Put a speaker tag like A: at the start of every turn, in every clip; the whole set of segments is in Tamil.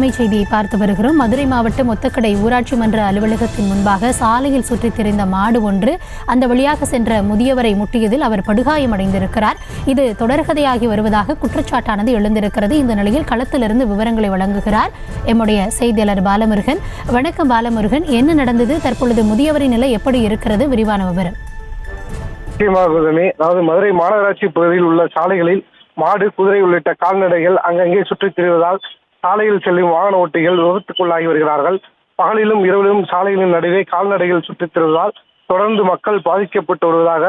A: அண்மை செய்தியை பார்த்து வருகிறோம். மதுரை மாவட்டம் ஒத்தக்கடை ஊராட்சி மன்ற அலுவலகத்தின் முன்பாக சாலையில் சுற்றித் திரிந்த மாடு ஒன்று அந்த வழியாக சென்ற முதியவரை முட்டியதில் அவர் படுகாயமடைந்திருக்கிறார். இது தொடர்கதையாகி வருவதாக குற்றச்சாட்டானது எழுந்திருக்கிறது. இந்த நிலையில் களத்திலிருந்து விவரங்களை வழங்குகிறார் எம்முடைய செய்தியாளர் பாலமுருகன். வணக்கம் பாலமுருகன், என்ன நடந்தது? தற்பொழுது முதியவரின் நிலை எப்படி இருக்கிறது? விரிவான விவரம்.
B: அதாவது மதுரை மாநகராட்சி பகுதியில் உள்ள சாலைகளில் மாடு, குதிரை உள்ளிட்ட கால்நடைகள் அங்கங்கே சுற்றித் திரிவதால் சாலையில் செல்லும் வாகன ஓட்டிகள் விபத்துக்குள்ளாகி வருகிறார்கள். பகலிலும் இரவிலும் சாலைகளின் நடுவே கால்நடைகள் சுற்றித் திரிவதால் தொடர்ந்து மக்கள் பாதிக்கப்பட்டு வருவதாக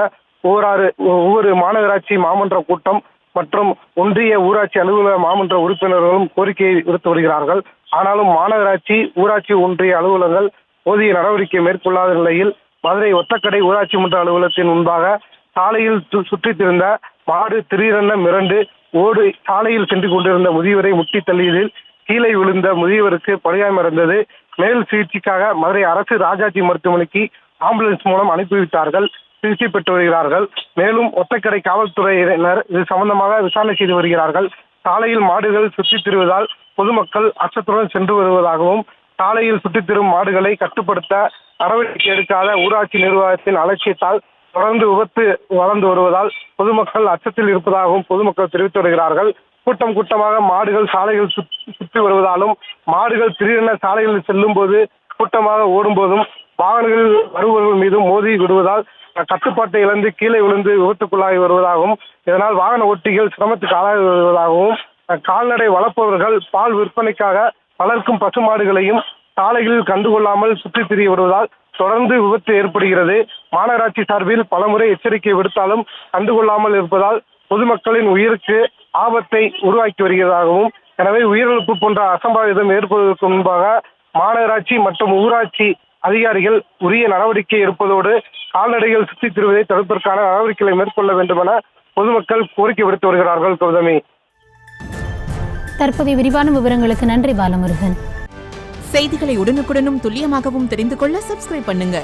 B: ஒவ்வொரு மாநகராட்சி மாமன்ற கூட்டம் மற்றும் ஒன்றிய ஊராட்சி அலுவலக மாமன்ற உறுப்பினர்களும் கோரிக்கையை விடுத்து வருகிறார்கள். ஆனாலும் மாநகராட்சி, ஊராட்சி ஒன்றிய அலுவலகங்கள் போதிய நடவடிக்கை மேற்கொள்ளாத நிலையில் மதுரை ஒத்தக்கடை ஊராட்சி மன்ற அலுவலகத்தின் முன்பாக சாலையில் சுற்றித் திரிந்த மாடு திடீரென மிரண்டு ஓடு சாலையில் சென்று கொண்டிருந்த முதியவரை முட்டி தள்ளியதில் கீழே விழுந்த முதியவருக்கு படுகாயமடைந்தது. மேல் சிகிச்சைக்காக மதுரை அரசு ராஜாஜி மருத்துவமனைக்கு ஆம்புலன்ஸ் மூலம் அனுப்பிவிட்டார்கள். சிகிச்சை பெற்று வருகிறார்கள். மேலும் ஒத்தக்கடை காவல்துறையினர் இது சம்பந்தமாக விசாரணை செய்து வருகிறார்கள். சாலையில் மாடுகள் சுற்றித் திரிவதால் பொதுமக்கள் அச்சத்துடன் சென்று வருவதாகவும், சாலையில் சுற்றித் திரும் மாடுகளை கட்டுப்படுத்த நடவடிக்கை எடுக்காத ஊராட்சி நிர்வாகத்தின் அலட்சியத்தால் தொடர்ந்து விபத்து வளர்ந்து வருவதால் பொதுமக்கள் அச்சத்தில் இருப்பதாகவும் பொதுமக்கள் தெரிவித்து வருகிறார்கள். கூட்டமாக மாடுகள் சாலைகள் சுற்றி வருவதாலும், மாடுகள் திடீரென சாலைகளில் செல்லும் போது கூட்டமாக ஓடும் போதும் வாகனங்களில் வருபவர்கள் மீதும் மோதி விடுவதால் கட்டுப்பாட்டை இழந்து கீழே விழுந்து விபத்துக்குள்ளாகி வருவதாகவும், இதனால் வாகன ஓட்டிகள் சிரமத்துக்கு ஆளாகி வருவதாகவும், கால்நடை வளர்ப்பவர்கள் பால் விற்பனைக்காக வளர்க்கும் பசுமாடுகளையும் சாலைகளில் கண்டுகொள்ளாமல் சுற்றித் திரிய வருவதால் தொடர்ந்து விபத்து ஏற்படுகிறது. மாநகராட்சி சார்பில் பலமுறை எச்சரிக்கை விடுத்தாலும் கண்டுகொள்ளாமல் இருப்பதால் பொதுமக்களின் உயிருக்கு ஆபத்தை உருவாக்கி வருகிறதாகவும், எனவே உயிரிழப்பு போன்ற அசம்பாவிதம் ஏற்படுவதற்கு முன்பாக மாநகராட்சி மற்றும் ஊராட்சி அதிகாரிகள் உரிய நடவடிக்கை எடுப்பதோடு கால்நடைகள் சுற்றித் திரிவதை தடுப்பதற்கான நடவடிக்கைகளை மேற்கொள்ள வேண்டும் என பொதுமக்கள் கோரிக்கை விடுத்து வருகிறார்கள். கௌதமி,
A: தற்போதைய விரிவான விவரங்களுக்கு நன்றி பாலமுருகன்.
C: செய்திகளை உடனுக்குடனும் துல்லியமாகவும் தெரிந்து கொள்ள சப்ஸ்கிரைப் பண்ணுங்க.